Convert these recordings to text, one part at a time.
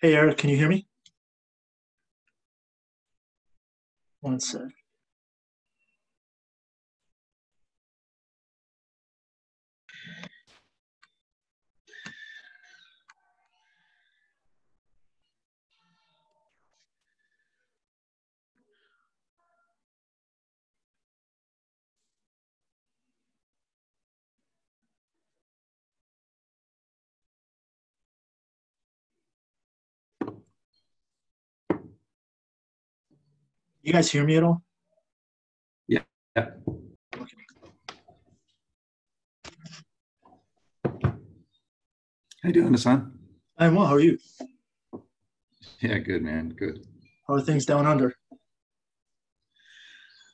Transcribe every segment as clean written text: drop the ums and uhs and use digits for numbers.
Hey Eric, can you hear me? One sec. You guys hear me at all? Yeah. Okay. How you doing, Hassan? I'm well. How are you? Yeah, good, man. Good. How are things down under?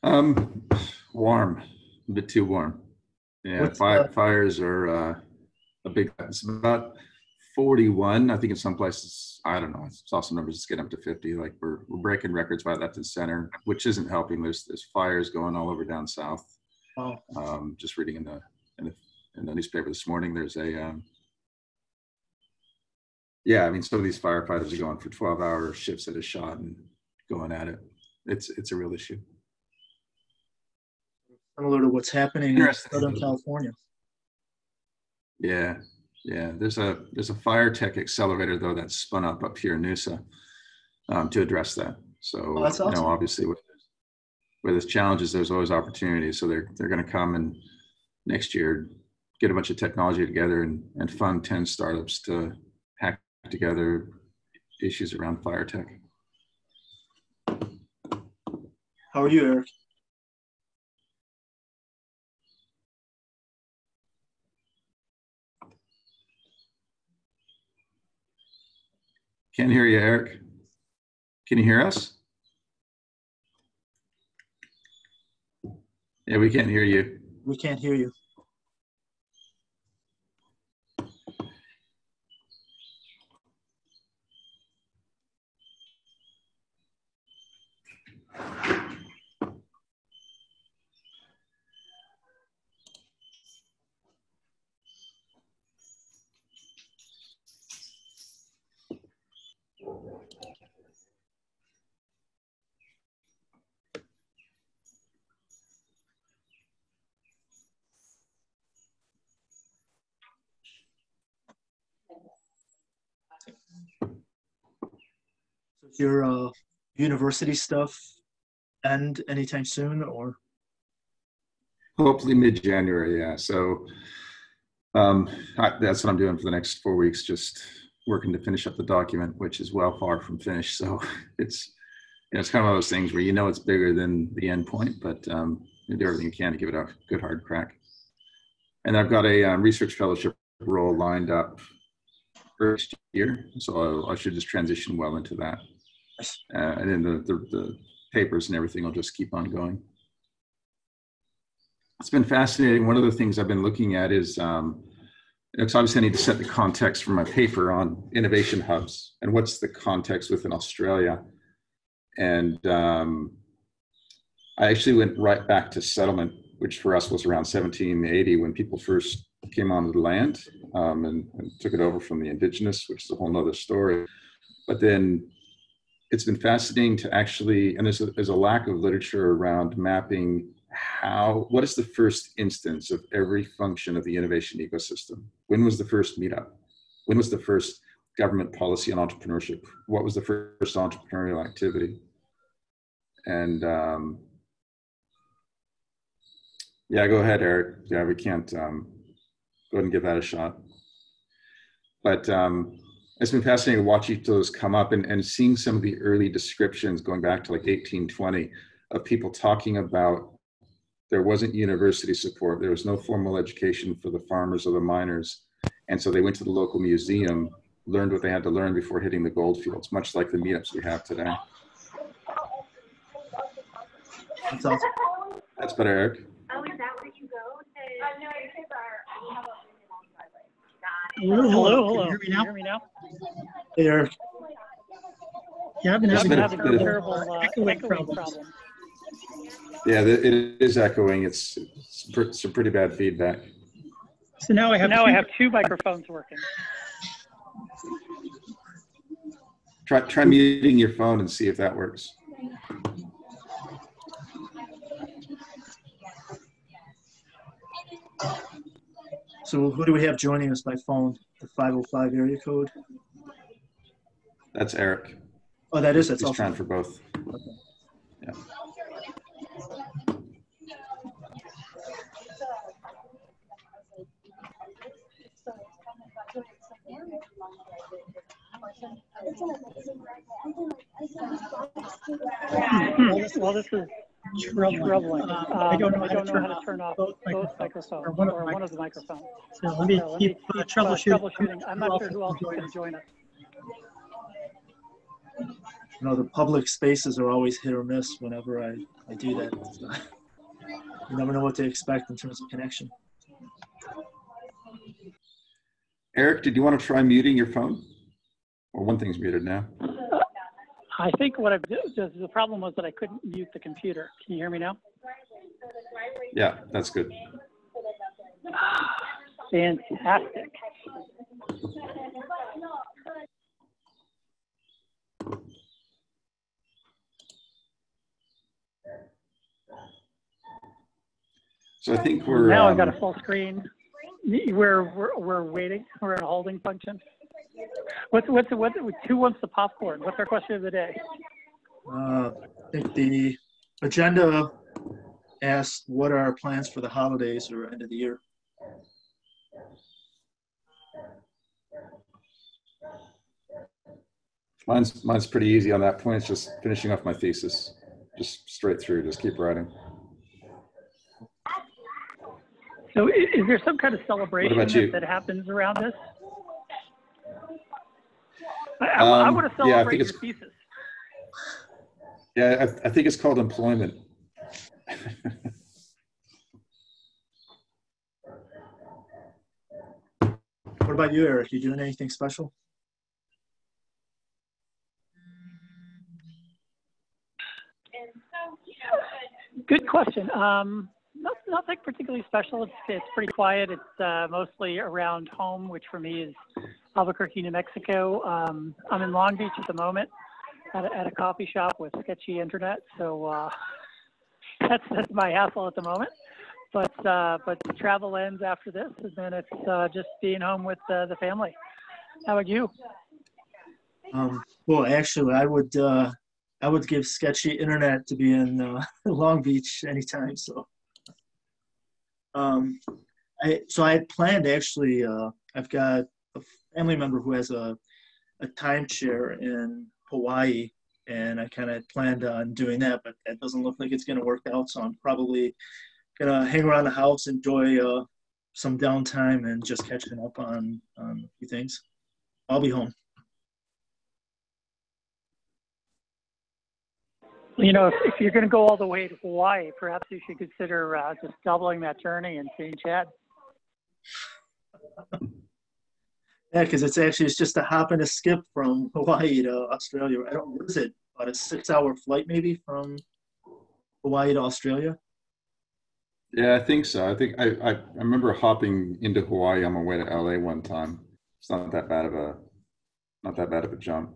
Um, Warm, a bit too warm. Yeah, What's fires are a big. It's about 41. I think in some places, I don't know. I saw some numbers just getting up to 50. Like we're breaking records by left and center, which isn't helping. There's fires going all over down south. oh, Just reading in the newspaper this morning, there's a yeah. I mean, some of these firefighters are going for 12-hour shifts at a shot and going at it. It's a real issue. similar to what's happening in Interesting. Southern California. Yeah, yeah. There's a fire tech accelerator though that's spun up here in Noosa to address that. So Oh, that's awesome. obviously where there's challenges, there's always opportunities. So they're going to come and next year get a bunch of technology together and fund 10 startups to hack together issues around fire tech. How are you, Eric? Can't hear you, Eric. Can you hear us? Yeah, we can't hear you. We can't hear you. So is your university stuff end anytime soon, or? Hopefully mid-January, yeah. So that's what I'm doing for the next 4 weeks, just working to finish up the document, which is well far from finished. So it's it's kind of one of those things where it's bigger than the end point, but you do everything you can to give it a good hard crack. And I've got a research fellowship role lined up first year, so I should just transition well into that. And then the papers and everything will just keep on going. It's been fascinating. One of the things I've been looking at is, it's obviously I need to set the context for my paper on innovation hubs and what's the context within Australia. And I actually went right back to settlement, which for us was around 1780 when people first came onto the land and took it over from the indigenous, which is a whole nother story. But then it's been fascinating to actually, and there's a lack of literature around mapping what is the first instance of every function of the innovation ecosystem? When was the first meetup? When was the first government policy on entrepreneurship? What was the first entrepreneurial activity? And yeah, go ahead, Eric. Yeah, we can't, go ahead and give that a shot. But it's been fascinating to watch each of those come up and seeing some of the early descriptions going back to like 1820 of people talking about there wasn't university support. There was no formal education for the farmers or the miners. And so they went to the local museum, learned what they had to learn before hitting the gold fields, much like the meetups we have today. That's awesome. That's better, Eric. Oh, is that where you go? No, your kids are. We have a Hello, hello. Can you hear me now? Hey Eric. Yeah, I've been There's having been a a bit of- terrible echoing problem. Yeah, it is echoing. It's some pretty bad feedback. So now I have Two microphones working. Try muting your phone and see if that works. So who do we have joining us by phone? The 505 area code? That's Eric. Oh, that's He's also trying for both. okay. Yeah. Well, this is troubling. I don't know how to turn off both microphones or one of the microphones. So let me keep troubleshooting. I'm not sure who else is going to join us. You know, the public spaces are always hit or miss whenever I do that. So, you never know what to expect in terms of connection. Eric, did you want to try muting your phone? Or one thing's muted now. I think what I've done, the problem was that I couldn't mute the computer. Can you hear me now? Yeah, that's good. Fantastic. So I think we're now I've got a full screen. We're waiting. We're in a holding function. Who wants the popcorn? What's our question of the day? I think the agenda asked what are our plans for the holidays or end of the year. Mine's pretty easy on that point. It's just finishing off my thesis, just straight through. Just keep writing. So, is there some kind of celebration that happens around this? I want to celebrate your thesis. Yeah, I think it's called employment. What about you, Eric? You doing anything special? Good question. Nothing particularly special. It's pretty quiet. It's mostly around home, which for me is Albuquerque, New Mexico. I'm in Long Beach at the moment at a coffee shop with sketchy internet. So that's my hassle at the moment. But the travel ends after this, and then it's just being home with the family. How about you? Well, actually, I would give sketchy internet to be in Long Beach anytime. So, I had planned actually. I've got a family member who has a timeshare in Hawaii, and I kind of planned on doing that, but that doesn't look like it's going to work out. So I'm probably gonna hang around the house, enjoy some downtime, and just catching up on a few things. I'll be home. You know, if you're going to go all the way to Hawaii, perhaps you should consider just doubling that journey and seeing Chad. Yeah, because it's just a hop and a skip from Hawaii to Australia. What is it? About a 6-hour flight maybe from Hawaii to Australia? Yeah, I think so. I think I remember hopping into Hawaii on my way to LA one time. It's not that bad of a jump.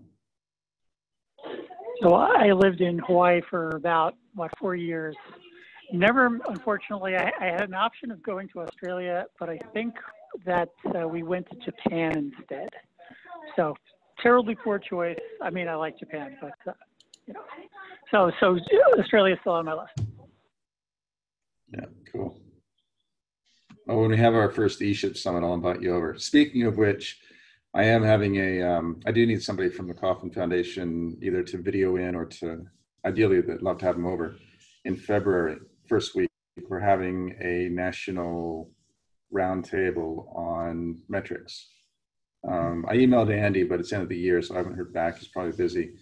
So I lived in Hawaii for about 4 years. Never, unfortunately, I had an option of going to Australia, but I think that we went to Japan instead. So terribly poor choice. I mean, I like Japan, but you know, so Australia is still on my list. Yeah, cool. Well, when we have our first ESHIP summit, I'll invite you over. Speaking of which, I am having I do need somebody from the Kauffman Foundation either to video in or to, ideally, I'd love to have them over in February, first week. We're having a national roundtable on metrics. I emailed Andy, but it's end of the year, so I haven't heard back. He's probably busy.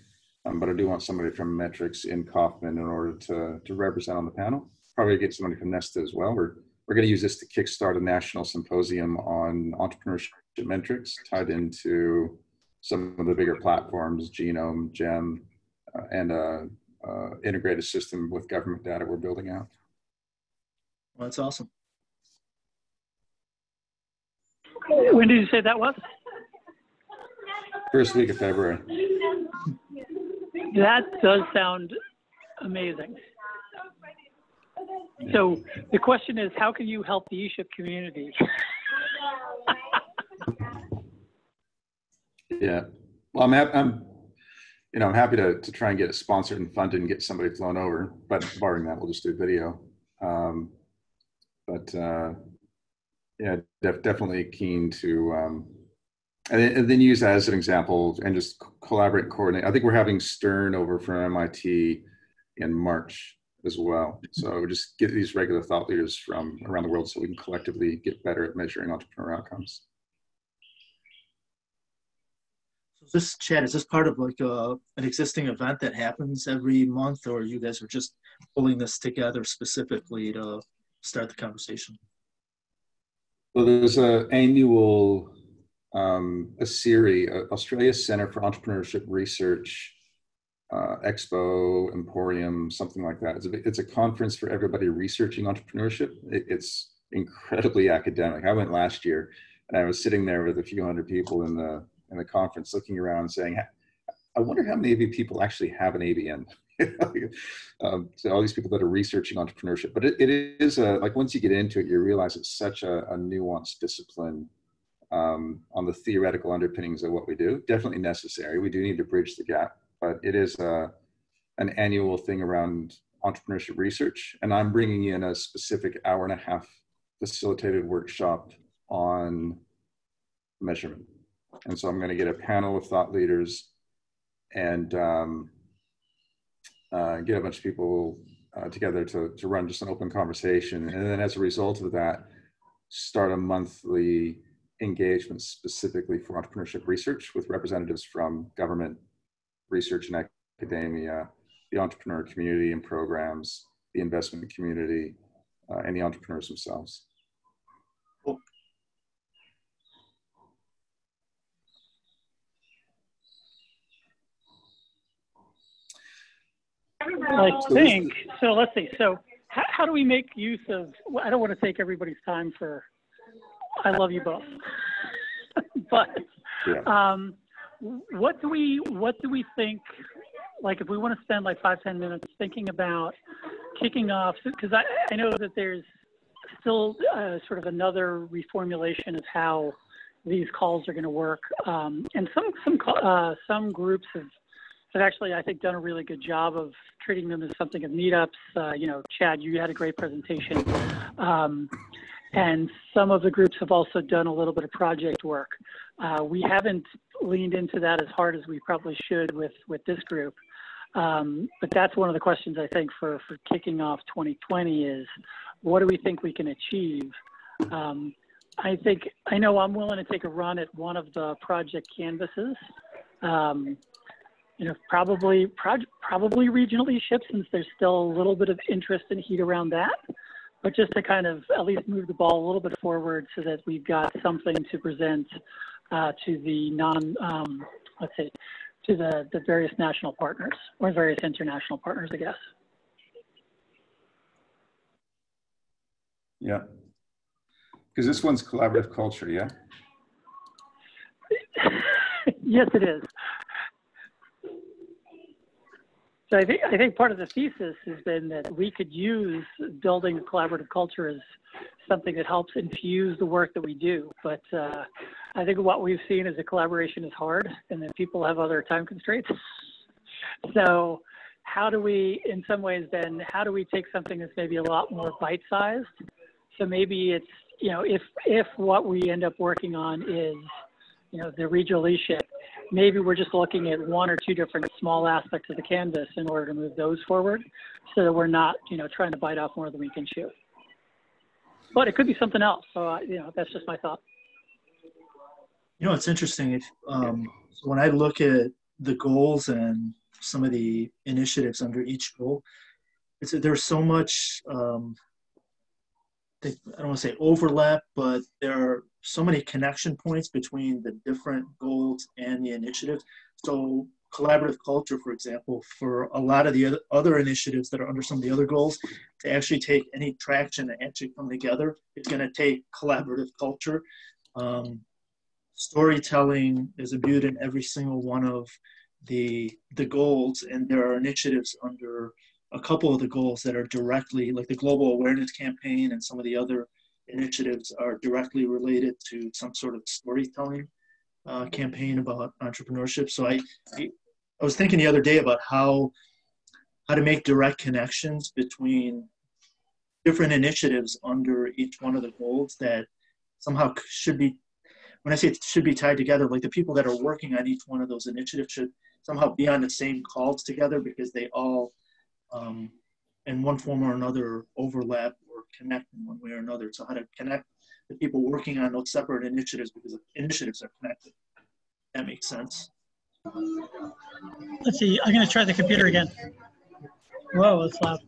But I do want somebody from metrics in Kauffman in order to represent on the panel. Probably get somebody from Nesta as well. We're going to use this to kickstart a national symposium on entrepreneurship metrics tied into some of the bigger platforms, Genome, GEM, and integrated system with government data we're building out. Well, that's awesome. When did you say that was? First week of February. That does sound amazing. So the question is, how can you help the ESHIP community? Yeah. Well, I'm happy to try and get it sponsored and funded and get somebody flown over, but barring that, we'll just do video. Yeah, definitely keen to, and then use that as an example and just collaborate and coordinate. I think we're having Stern over from MIT in March as well. So just get these regular thought leaders from around the world so we can collectively get better at measuring entrepreneur outcomes. So this, Chad, is this part of like an existing event that happens every month, or you guys are just pulling this together specifically to start the conversation? Well, there's an annual ACERI, Australia Center for Entrepreneurship Research, Expo, Emporium, something like that. It's a conference for everybody researching entrepreneurship. It's incredibly academic. I went last year, and I was sitting there with a few hundred people in the conference, looking around, saying, "I wonder how many of you people actually have an ABN." So all these people that are researching entrepreneurship, but it is like once you get into it, you realize it's such a nuanced discipline. On the theoretical underpinnings of what we do, definitely necessary. We do need to bridge the gap, but it is an annual thing around entrepreneurship research. And I'm bringing in a specific hour-and-a-half facilitated workshop on measurement. And so I'm going to get a panel of thought leaders and get a bunch of people together to run just an open conversation. And then as a result of that, start a monthly engagement specifically for entrepreneurship research with representatives from government, research and academia, the entrepreneur community and programs, the investment community, and the entrepreneurs themselves. Cool. I think, so let's see. So how do we make use of, I don't want to take everybody's time for, I love you both. But Yeah. what do we think, like if we want to spend like 5-10 minutes thinking about kicking off, because I know that there's still sort of another reformulation of how these calls are going to work. And some groups have actually, I think, done a really good job of treating them as something of meetups. You know, Chad, you had a great presentation. And some of the groups have also done a little bit of project work. We haven't leaned into that as hard as we probably should with this group. But that's one of the questions I think for kicking off 2020 is, what do we think we can achieve? I know I'm willing to take a run at one of the project canvases. You know, probably regional ESHIP, since there's still a little bit of interest and heat around that. But just to kind of at least move the ball a little bit forward so that we've got something to present to the let's say, to the various national partners or various international partners, I guess. Yeah. Because this one's collaborative culture, yeah? Yes, it is. So I think part of the thesis has been that we could use building a collaborative culture as something that helps infuse the work that we do. But I think what we've seen is that collaboration is hard and that people have other time constraints. So how do we, in some ways then, how do we take something that's maybe a lot more bite-sized? So maybe it's, you know, if what we end up working on is, you know, the regional ESHIP, maybe we're just looking at one or two different small aspects of the canvas in order to move those forward so that we're not, you know, trying to bite off more than we can chew. But it could be something else. So, you know, that's just my thought. You know, it's interesting. If when I look at the goals and some of the initiatives under each goal, there's so much, I don't want to say overlap, but there are so many connection points between the different goals and the initiatives. So collaborative culture, for example, for a lot of the other initiatives that are under some of the other goals, to actually take any traction and actually come together, it's going to take collaborative culture. storytelling is imbued in every single one of the goals, and there are initiatives under a couple of the goals that are directly, like the global awareness campaign and some of the other initiatives are directly related to some sort of storytelling campaign about entrepreneurship. So I was thinking the other day about how to make direct connections between different initiatives under each one of the goals that somehow should be, when I say it should be tied together, like the people that are working on each one of those initiatives should somehow be on the same calls together, because they all, in one form or another, overlap or connect in one way or another. So how to connect the people working on those separate initiatives, because the initiatives are connected. That makes sense. Let's see. I'm going to try the computer again. Whoa, that's loud.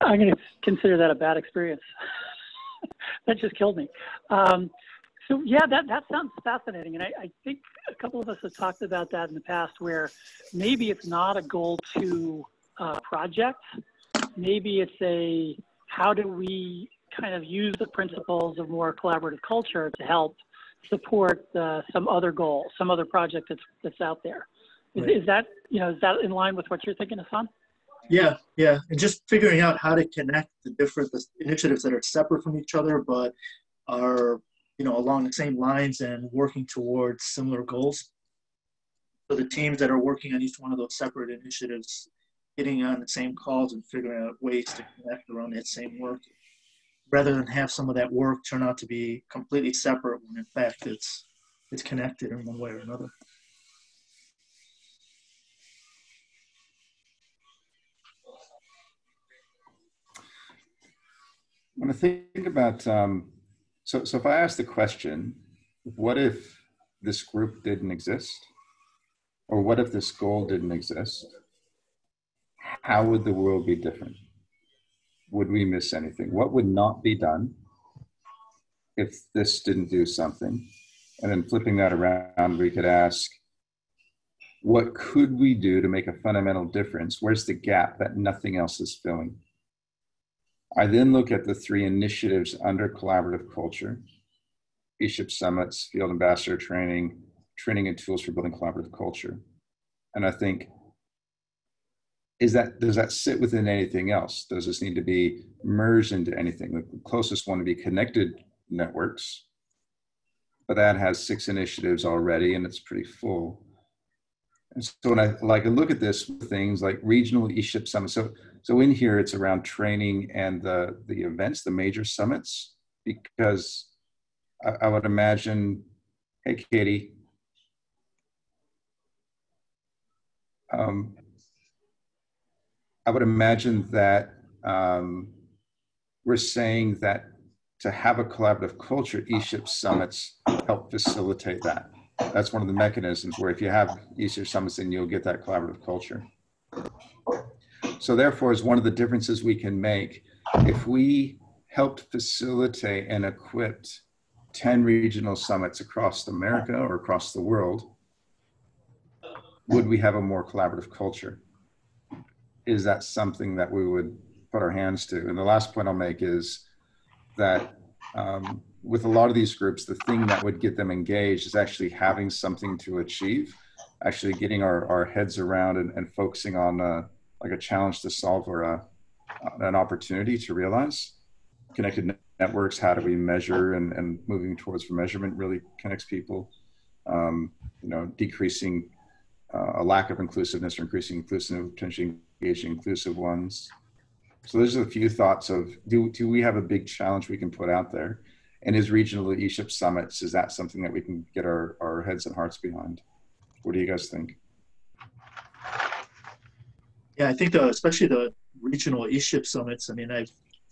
I'm going to consider that a bad experience. That just killed me. So yeah, that sounds fascinating. And I think a couple of us have talked about that in the past, where maybe it's not a goal to project. Maybe it's a, how do we kind of use the principles of more collaborative culture to help support some other goal, some other project that's out there. Right. Is that, is that in line with what you're thinking, Hassan? Yeah, and just figuring out how to connect the different initiatives that are separate from each other, but are, along the same lines and working towards similar goals. So the teams that are working on each one of those separate initiatives, getting on the same calls and figuring out ways to connect around that same work, rather than have some of that work turn out to be completely separate when in fact it's connected in one way or another. When I think about, so if I ask the question, what if this group didn't exist? Or what if this goal didn't exist? How would the world be different? Would we miss anything? What would not be done if this didn't do something? And then flipping that around, we could ask, what could we do to make a fundamental difference? Where's the gap that nothing else is filling? I then look at the 3 initiatives under collaborative culture: ESHIP summits, field ambassador training, training and tools for building collaborative culture. And I think, does that sit within anything else? Does this need to be merged into anything? The closest one would be connected networks, but that has 6 initiatives already and it's pretty full. And so when I look at this, things like regional ESHIP summits. So in here, it's around training and the events, the major summits, because I would imagine, hey, Katie, I would imagine that we're saying that to have a collaborative culture, ESHIP summits help facilitate that. That's one of the mechanisms where if you have ESHIP summits, then you'll get that collaborative culture. So therefore, is one of the differences we can make. If we helped facilitate and equipped 10 regional summits across America or across the world, would we have a more collaborative culture? Is that something that we would put our hands to? And the last point I'll make is that with a lot of these groups, the thing that would get them engaged is actually having something to achieve, actually getting our heads around and focusing on like a challenge to solve or an opportunity to realize. Connected networks, how do we measure, and moving towards measurement really connects people. Decreasing a lack of inclusiveness or increasing inclusive, potentially engaging inclusive ones. So those are a few thoughts of, do we have a big challenge we can put out there? And is regional ESHIP summits, is that something that we can get our heads and hearts behind? What do you guys think? Yeah, I think especially the regional ESHIP summits,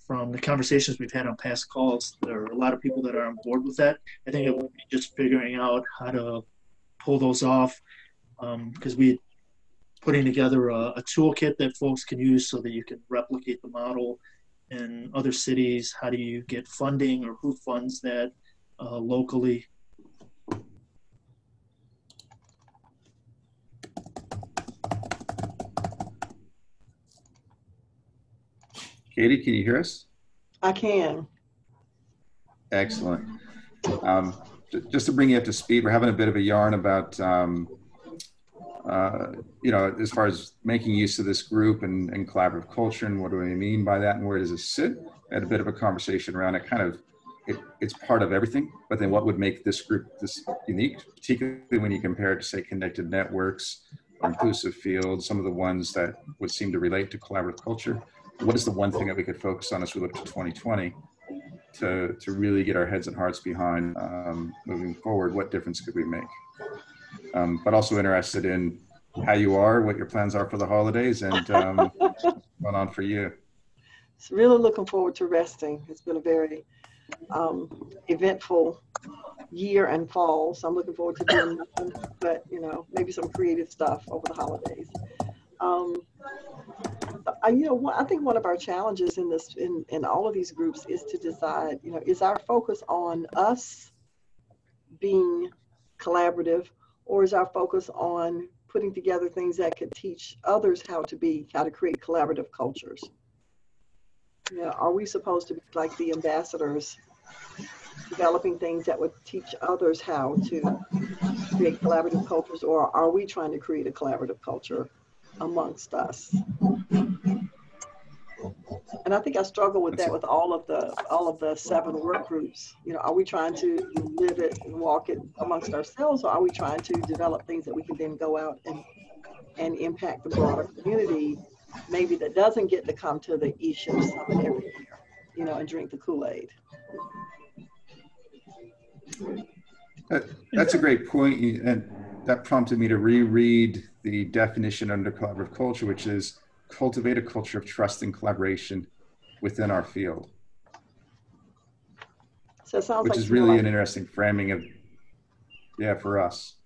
from the conversations we've had on past calls, there are a lot of people that are on board with that. I think it would be just figuring out how to pull those off, because we putting together a toolkit that folks can use so that you can replicate the model in other cities. How do you get funding, or who funds that locally? Katie, can you hear us? I can. Excellent. Just to bring you up to speed, we're having a bit of a yarn about, you know, as far as making use of this group and collaborative culture, and what do we mean by that, and where does it sit? I had a bit of a conversation around it. Kind of, it's part of everything, but then what would make this group this unique, particularly when you compare it to, say, connected networks or inclusive fields, some of the ones that would seem to relate to collaborative culture. What is the one thing that we could focus on as we look to 2020 to really get our heads and hearts behind moving forward? What difference could we make? But also interested in how you are, what your plans are for the holidays, and what's going on for you. It's really looking forward to resting. It's been a very eventful year and fall, so I'm looking forward to doing nothing but, you know, maybe some creative stuff over the holidays. You know, I think one of our challenges in this, in all of these groups, is to decide, you know, is our focus on us being collaborative, or is our focus on putting together things that could teach others how to create collaborative cultures? You know, are we supposed to be like the ambassadors, developing things that would teach others how to create collaborative cultures, or are we trying to create a collaborative culture amongst us? And I think I struggle with that with all of the 7 work groups. You know, are we trying to live it and walk it amongst ourselves, or are we trying to develop things that we can then go out and impact the broader community, maybe that doesn't get to come to the ESHIP summit every year, you know, and drink the Kool-Aid? That's a great point, and that prompted me to reread the definition under collaborative culture, which is cultivate a culture of trust and collaboration within our field. So it sounds which like is really an interesting framing of, yeah, for us.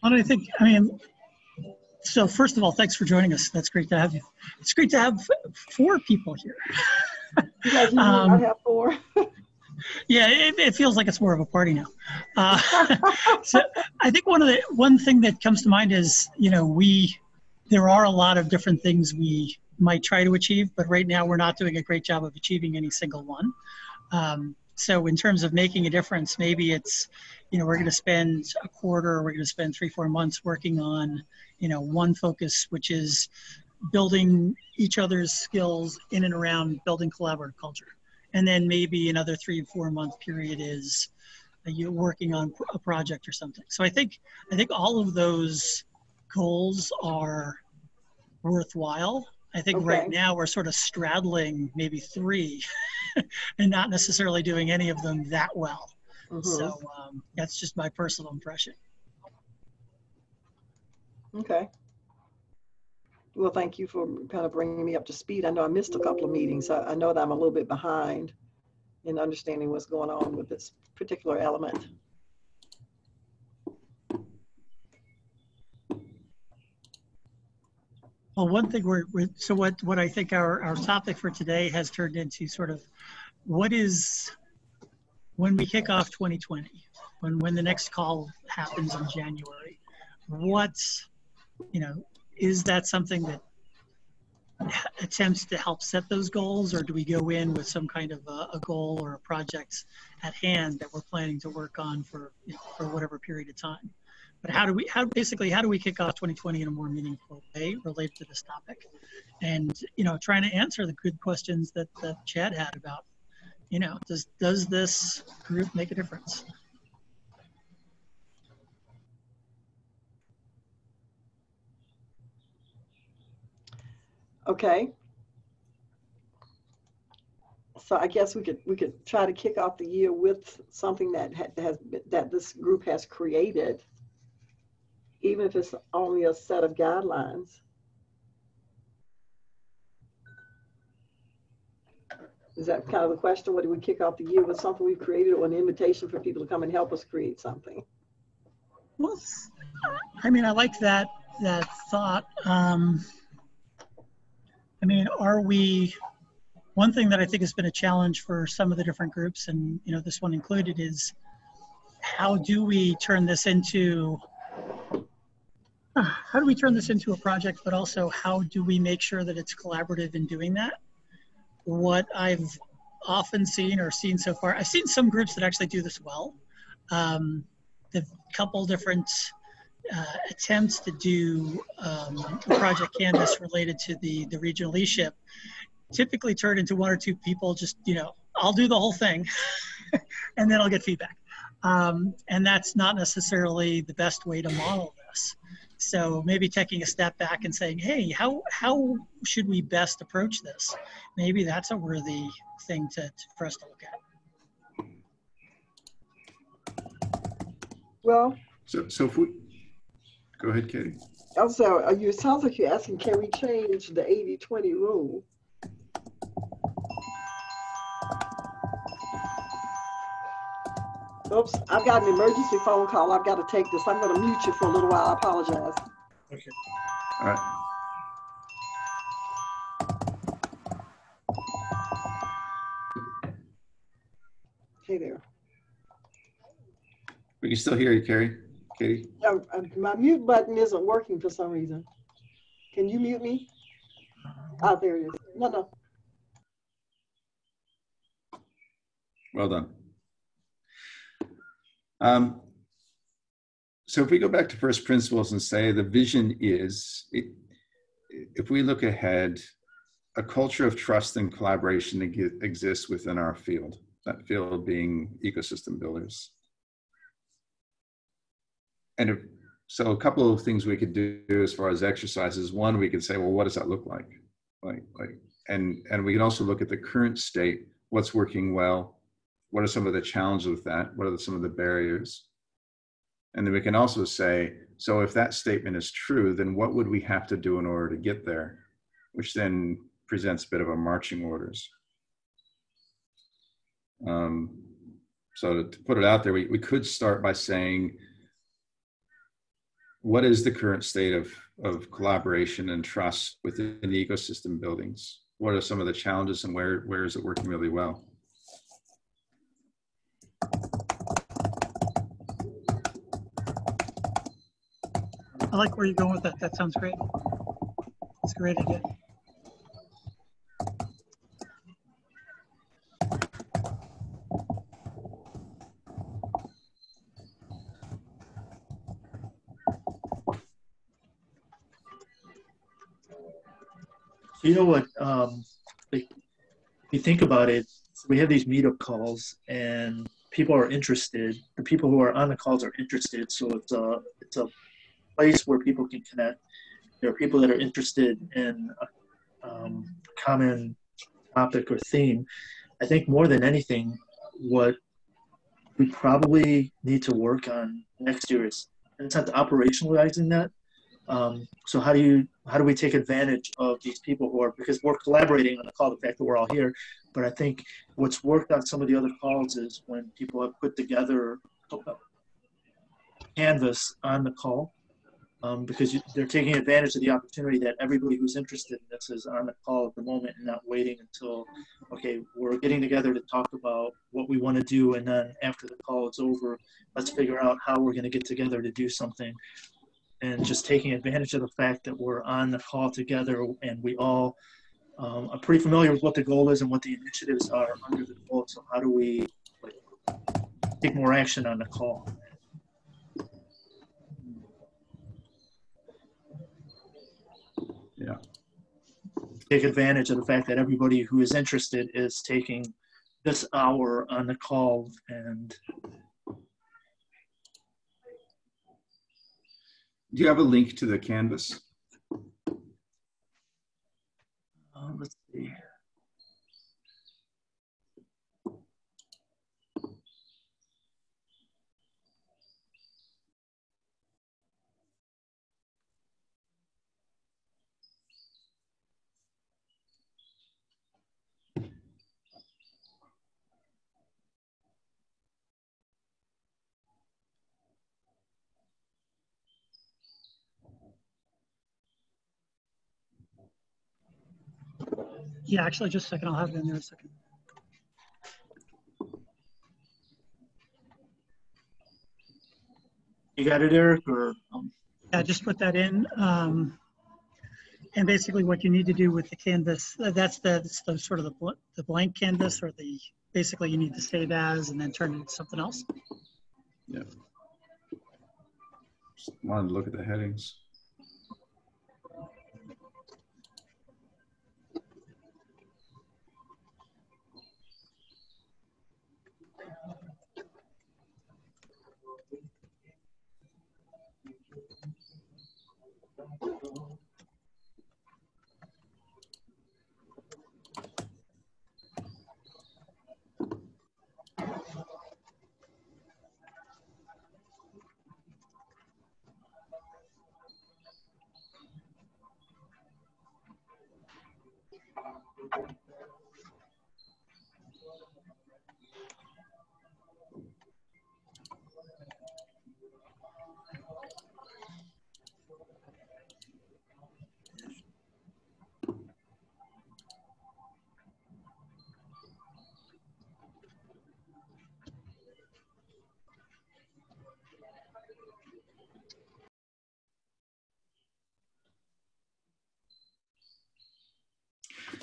Well, I think, I mean, so first of all, thanks for joining us. That's great to have you. It's great to have 4 people here. You guys usually not have 4. Yeah, it feels like it's more of a party now. So I think one thing that comes to mind is, you know, there are a lot of different things we might try to achieve, but right now we're not doing a great job of achieving any single one. So in terms of making a difference, maybe it's, you know, we're going to spend a quarter, we're going to spend 3-4 months working on, you know, one focus, which is building each other's skills in and around building collaborative culture. And then maybe another 3-4 month period is you're working on a project or something. So I think all of those goals are worthwhile. I think right now we're sort of straddling maybe 3 and not necessarily doing any of them that well. So that's just my personal impression. Okay. Well, thank you for kind of bringing me up to speed. I know I missed a couple of meetings. I know that I'm a little bit behind in understanding what's going on with this particular element. Well, one thing so what I think our topic for today has turned into sort of what is, when we kick off 2020, when the next call happens in January, what's, you know, is that something that attempts to help set those goals, or do we go in with some kind of a goal or a project at hand that we're planning to work on for, you know, for whatever period of time? But how do we kick off 2020 in a more meaningful way related to this topic? And, you know, trying to answer the good questions that Chad had about, you know, does this group make a difference? Okay. So I guess we could try to kick off the year with something that this group has created, even if it's only a set of guidelines. Is that kind of the question? What do we kick off the year with? Something we've created, or an invitation for people to come and help us create something? Well, I mean, I like that thought. I mean, one thing that I think has been a challenge for some of the different groups, and, you know, this one included, is how do we turn this into how do we turn this into a project, but also how do we make sure that it's collaborative in doing that? What I've often seen or seen so far, I've seen some groups that actually do this well. The couple different attempts to do a project canvas related to the regional ESHIP typically turn into one or two people just, I'll do the whole thing and then I'll get feedback. And that's not necessarily the best way to model this. So maybe taking a step back and saying, hey, how should we best approach this? Maybe that's a worthy thing for us to look at. Well, so if we, go ahead, Katie. Also, it sounds like you're asking, can we change the 80-20 rule? Oops, I've got an emergency phone call. I've got to take this. I'm going to mute you for a little while. I apologize. Okay. All right. Hey there. We can still hear you, Katie. My mute button isn't working for some reason. Can you mute me? Oh, there it is. No. Well done. So if we go back to first principles and say the vision is, if we look ahead, a culture of trust and collaboration exists within our field, that field being ecosystem builders. And so a couple of things we could do as far as exercises. One, we could say, well, what does that look like? And we can also look at the current state, what's working well, what are some of the challenges with that? What are some of the barriers? And then we can also say, so if that statement is true, then what would we have to do in order to get there? Which then presents a bit of a marching orders. So to put it out there, we could start by saying, what is the current state of collaboration and trust within the ecosystem buildings? What are some of the challenges and where is it working really well? I like where you're going with that. That sounds great. That's a great idea. You know what? Like, if you think about it, we have these meetup calls, and people are interested. The people who are on the calls are interested, so it's a place where people can connect. There are people that are interested in a common topic or theme. I think more than anything, what we probably need to work on next year is, in a sense, operationalizing that. So how do we take advantage of these people who are, because we're collaborating on the call, the fact that we're all here, but I think what's worked on some of the other calls is when people have put together a canvas on the call, because they're taking advantage of the opportunity that everybody who's interested in this is on the call at the moment and not waiting until, okay, we're getting together to talk about what we want to do, and then after the call is over, let's figure out how we're going to get together to do something. And just taking advantage of the fact that we're on the call together and we all are pretty familiar with what the goal is and what the initiatives are under the goal. So how do we take more action on the call? Yeah. Take advantage of the fact that everybody who is interested is taking this hour on the call. And do you have a link to the canvas? let's see. Yeah, actually, just a second. I'll have it in there in a second. You got it, Eric, or Yeah, just put that in. And basically what you need to do with the canvas, that's the sort of the blank canvas, or basically you need to save as and then turn it into something else. Yeah. Just wanted to look at the headings.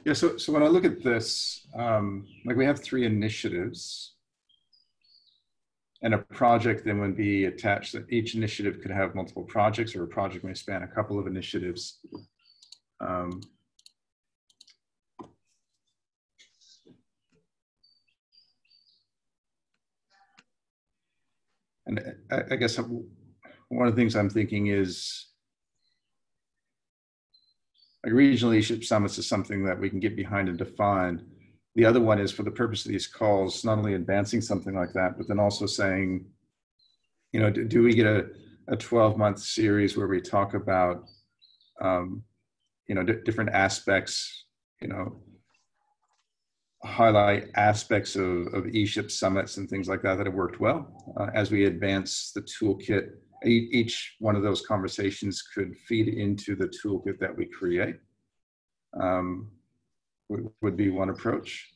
Yeah, so when I look at this, like we have 3 initiatives, and a project then would be attached. That each initiative could have multiple projects, or a project may span a couple of initiatives. And I guess one of the things I'm thinking is, like, regional ESHIP summits is something that we can get behind and define. The other one is, for the purpose of these calls, not only advancing something like that, but then also saying, you know, do we get a 12-month series where we talk about, you know, different aspects, you know, highlight aspects of ESHIP summits and things like that that have worked well as we advance the toolkit. Each one of those conversations could feed into the toolkit that we create. Would be one approach.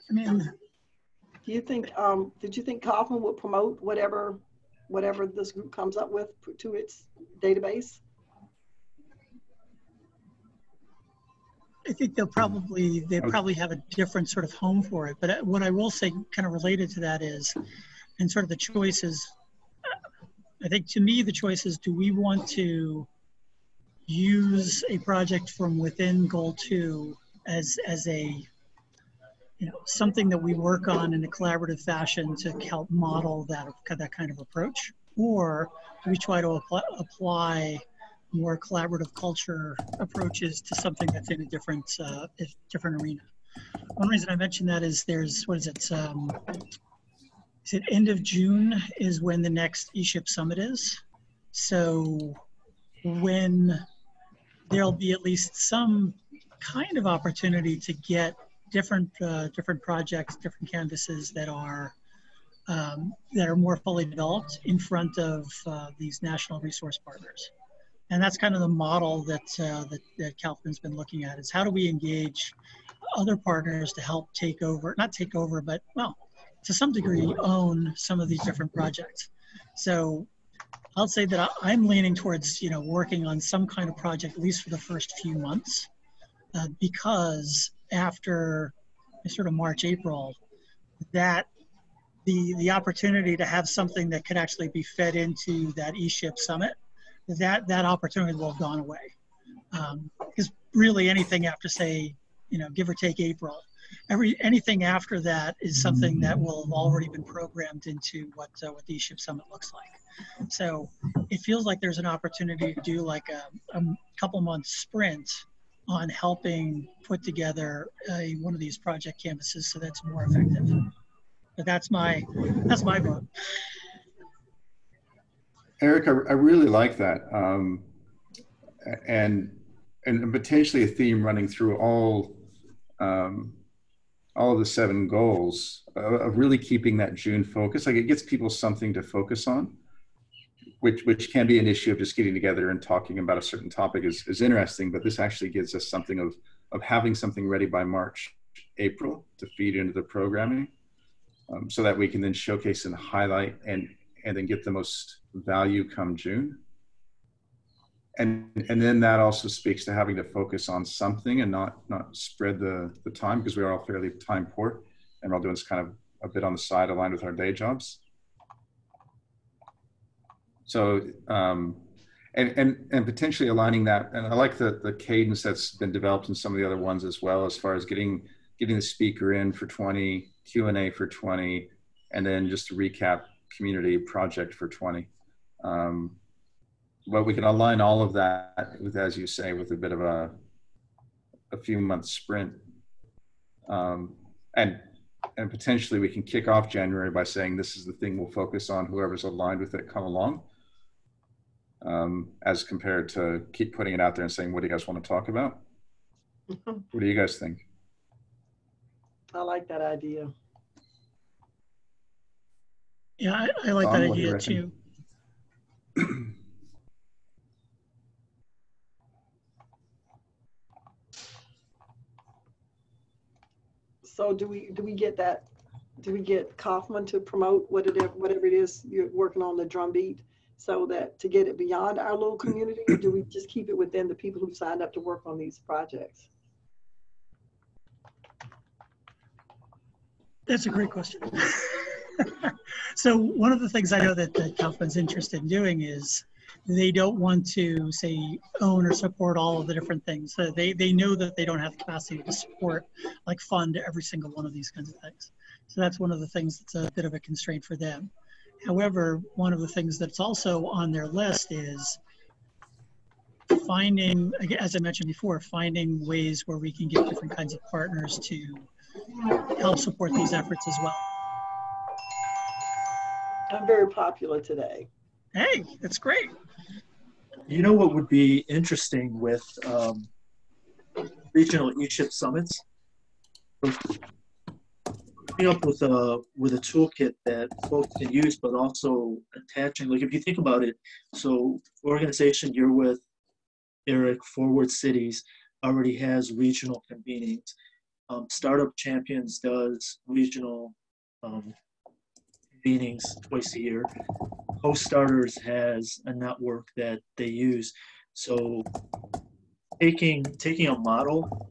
I mean, do you think, did you think Kaufman would promote whatever this group comes up with to its database? I think they'll probably have a different sort of home for it. But what I will say, kind of related to that, is, and sort of the choices, I think to me the choice is, do we want to use a project from within Goal 2 as a, you know, something that we work on in a collaborative fashion to help model that kind of approach, or do we try to apply more collaborative culture approaches to something that's in a different arena? One reason I mention that is there's, what is it? Is it end of June is when the next ESHIP summit is. So when there'll be at least some kind of opportunity to get different projects, different canvases that are more fully developed in front of these national resource partners. And that's kind of the model that Kaufman's been looking at, is how do we engage other partners to help not take over, but, well, to some degree own some of these different projects. So I'll say that I'm leaning towards, you know, working on some kind of project, at least for the first few months, because after sort of March, April, that the opportunity to have something that could actually be fed into that ESHIP summit, that opportunity will have gone away. Because really anything after, say, you know, give or take April, anything after that is something that will have already been programmed into what the ESHIP summit looks like. So it feels like there's an opportunity to do like a couple months sprint on helping put together one of these project canvases so that's more effective. But that's my vote. Eric, I really like that, and potentially a theme running through all of the 7 goals of really keeping that June focus. Like, it gets people something to focus on, which can be an issue of just getting together and talking about a certain topic is interesting, but this actually gives us something of having something ready by March, April to feed into the programming. so that we can then showcase and highlight and then get the most value come June. And then that also speaks to having to focus on something and not spread the time, because we are all fairly time poor and we're all doing this kind of a bit on the side aligned with our day jobs. So, and potentially aligning that, and I like the cadence that's been developed in some of the other ones as well, as far as getting the speaker in for 20, Q&A for 20, and then just to recap community project for 20. But we can align all of that with, as you say, with a bit of a few month sprint. And potentially we can kick off January by saying, this is the thing we'll focus on, whoever's aligned with it, come along. As compared to keep putting it out there and saying, what do you guys want to talk about? What do you guys think? I like that idea. Yeah, I like Tom, that what do you idea reckon? too. So do we get that? Do we get Kaufman to promote whatever it is you're working on, the drumbeat, so that to get it beyond our little community, or do we just keep it within the people who signed up to work on these projects? That's a great question. So one of the things I know that Kaufman's interested in doing is they don't want to, say, own or support all of the different things. So they know that they don't have the capacity to support, like, fund every single one of these kinds of things. So that's one of the things that's a bit of a constraint for them. However, one of the things that's also on their list is finding, as I mentioned before, finding ways where we can get different kinds of partners to help support these efforts as well. I'm very popular today. Hey, that's great. You know what would be interesting with regional ESHIP summits? Coming up with a toolkit that folks can use, but also attaching, like, if you think about it, so organization you're with, Eric, Forward Cities, already has regional convenings. Startup Champions does regional convenings twice a year. Host Starters has a network that they use. So taking a model,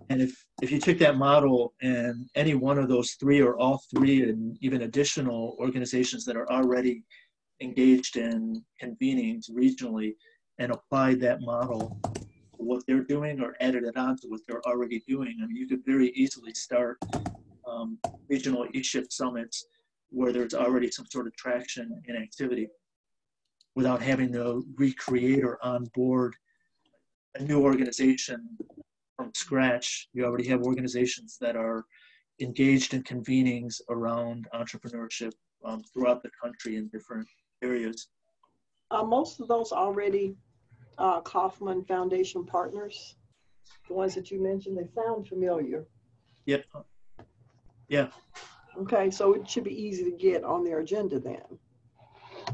and if you took that model and any one of those three or all three and even additional organizations that are already engaged in convenings regionally and applied that model to what they're doing or added it on to what they're already doing, I mean, you could very easily start regional ESHIP summits where there's already some sort of traction and activity without having to recreate or onboard a new organization from scratch. You already have organizations that are engaged in convenings around entrepreneurship throughout the country in different areas. Most of those already Kaufman Foundation partners, the ones that you mentioned, they sound familiar. Yep. Yeah. Okay, so it should be easy to get on their agenda then. I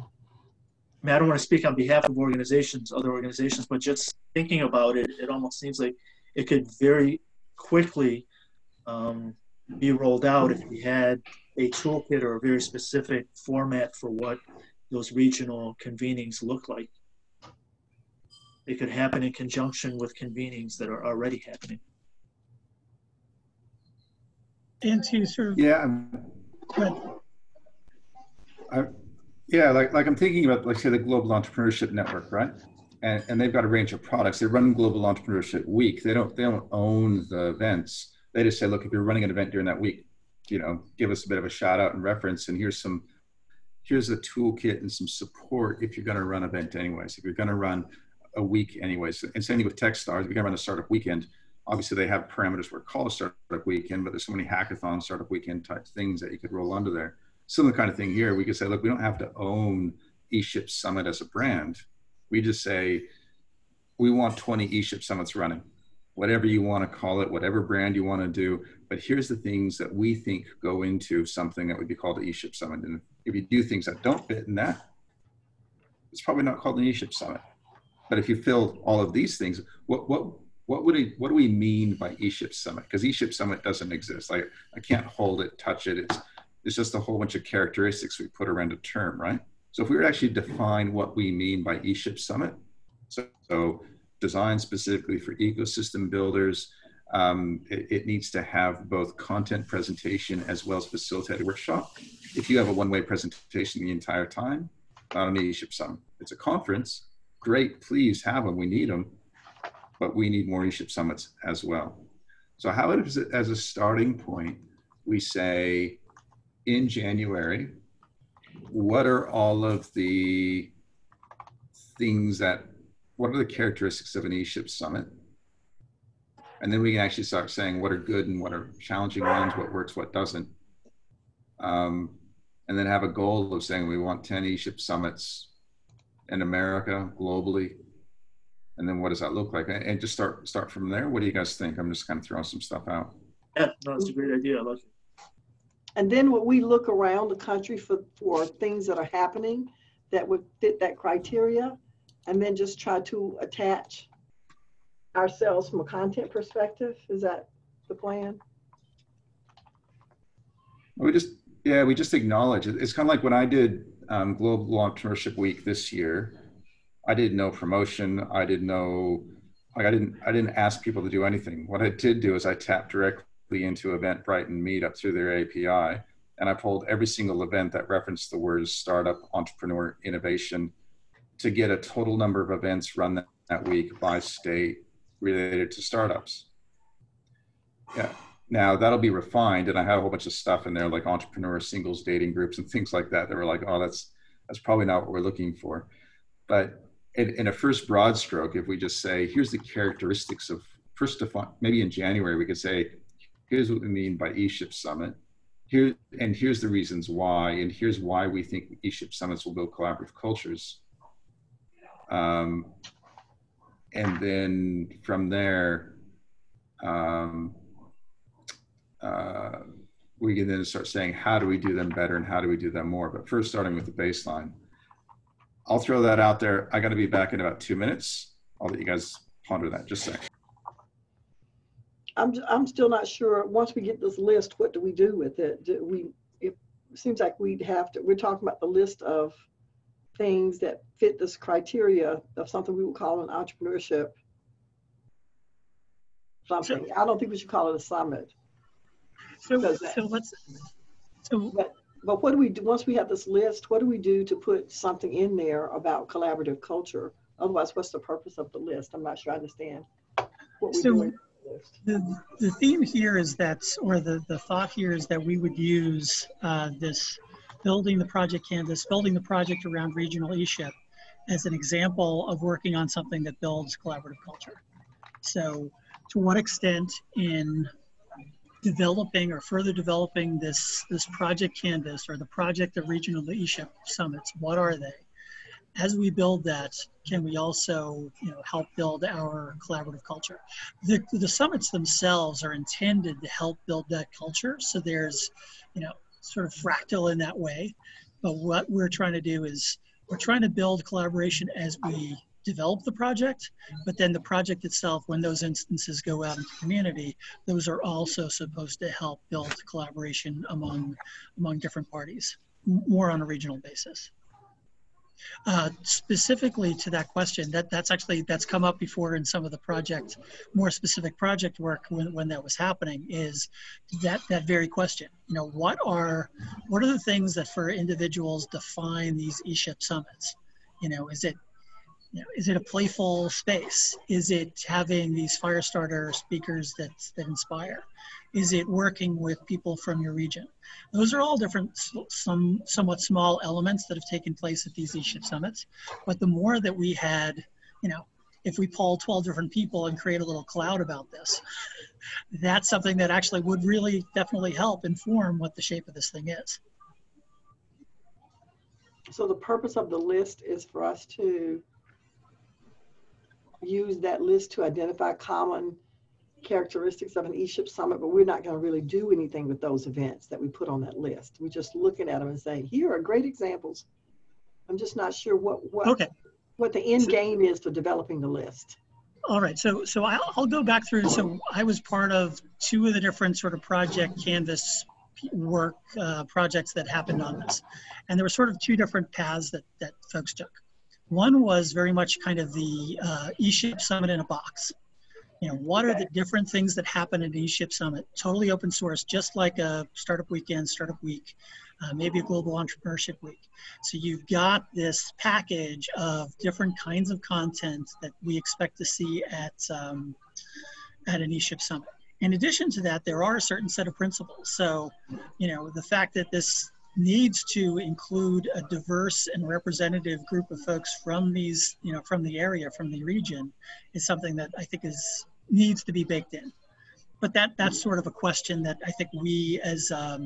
mean, I don't want to speak on behalf of other organizations, but just thinking about it, it almost seems like it could very quickly be rolled out if we had a toolkit or a very specific format for what those regional convenings look like. It could happen in conjunction with convenings that are already happening. And to sort of, Yeah. Yeah, like I'm thinking about, like, say, the Global Entrepreneurship Network, right? And they've got a range of products. They run Global Entrepreneurship Week. They don't own the events. They just say, look, if you're running an event during that week, you know, give us a bit of a shout out and reference, and here's a toolkit and some support if you're going to run an event anyways. If you're going to run a week anyways, and same thing with Techstars, if you're going to run a startup weekend, obviously they have parameters where called a startup weekend, but there's so many hackathon startup weekend type things that you could roll under there. Similar kind of thing here. We could say, look, we don't have to own ESHIP Summit as a brand. We just say, we want 20 ESHIP Summits running, whatever you want to call it, whatever brand you want to do. But here's the things that we think go into something that would be called an ESHIP Summit. And if you do things that don't fit in that, it's probably not called an ESHIP Summit. But if you fill all of these things, what what do we mean by ESHIP Summit? Because ESHIP Summit doesn't exist. I can't hold it, touch it. It's just a whole bunch of characteristics we put around a term, right? So if we were to actually define what we mean by ESHIP Summit, so designed specifically for ecosystem builders, it needs to have both content presentation as well as facilitated workshop. If you have a one-way presentation the entire time, not an ESHIP Summit. It's a conference, great, please have them, we need them, but we need more ESHIP Summits as well. So how is it, as a starting point, we say in January, what are all of the things what are the characteristics of an ESHIP Summit? And then we can actually start saying what are good and what are challenging ones, what works, what doesn't. And then have a goal of saying we want 10 ESHIP Summits in America, globally. And then what does that look like? And just start from there. What do you guys think? I'm just kind of throwing some stuff out. Yeah, no, it's a great idea. I like it. And then when we look around the country for things that are happening that would fit that criteria, and then just try to attach ourselves from a content perspective. Is that the plan? We just acknowledge it. It's kind of like when I did Global Entrepreneurship Week this year. I did no promotion. I didn't ask people to do anything. What I did do is I tapped directly into Eventbrite and Meetup through their API, and I pulled every single event that referenced the words startup, entrepreneur, innovation, to get a total number of events run that week by state related to startups. Yeah. Now that'll be refined, and I had a whole bunch of stuff in there like entrepreneur singles dating groups and things like that. That were like, oh, that's probably not what we're looking for. But in a first broad stroke, if we just say, here's the characteristics of maybe in January we could say, here's what we mean by ESHIP Summit. Here's the reasons why, and here's why we think ESHIP Summits will build collaborative cultures. And then from there, we can then start saying, how do we do them better and how do we do them more? But first, starting with the baseline. I'll throw that out there. I got to be back in about 2 minutes. I'll let you guys ponder that. Just a second. I'm still not sure. Once we get this list, what do we do with it? It seems like we're talking about the list of things that fit this criteria of something we would call an entrepreneurship something. I don't think we should call it a summit. But what do we do once we have this list? What do we do to put something in there about collaborative culture? Otherwise, what's the purpose of the list? I'm not sure I understand what we're doing. The theme here is that, or the thought here is that we would use this building the project canvas, building the project around regional ESHIP as an example of working on something that builds collaborative culture. So to what extent in developing or further developing this project canvas or the project of regional ESHIP summits, what are they? As we build that, can we also help build our collaborative culture? The summits themselves are intended to help build that culture. So there's sort of fractal in that way. But what we're trying to do is we're trying to build collaboration as we develop the project, but then the project itself, when those instances go out into the community, those are also supposed to help build collaboration among different parties, more on a regional basis. Specifically to that question, that's come up before in some of the more specific project work when that was happening, is that very question. What are the things that for individuals define these ESHIP summits? Is it a playful space? Is it having these fire starter speakers that inspire? Is it working with people from your region? Those are all different, somewhat small elements that have taken place at these ESHIP summits. But the more that we had, if we poll 12 different people and create a little cloud about this, that's something that actually would really definitely help inform what the shape of this thing is. So the purpose of the list is for us to use that list to identify common characteristics of an ESHIP summit, but we're not going to really do anything with those events that we put on that list. We're just looking at them and saying, here are great examples. I'm just not sure what the end game is for developing the list. All right, so I'll go back through. So I was part of two of the different sort of project canvas work projects that happened on this, and there were sort of two different paths that folks took. One was very much kind of the ESHIP Summit in a box. You know, what are the different things that happen at an ESHIP Summit? Totally open source, just like a Startup Weekend, Startup Week, maybe a Global Entrepreneurship Week. So you've got this package of different kinds of content that we expect to see at an ESHIP Summit. In addition to that, there are a certain set of principles. So, you know, the fact that this needs to include a diverse and representative group of folks from these, you know, from the area, from the region, is something that I think needs to be baked in. But that's sort of a question that I think we as a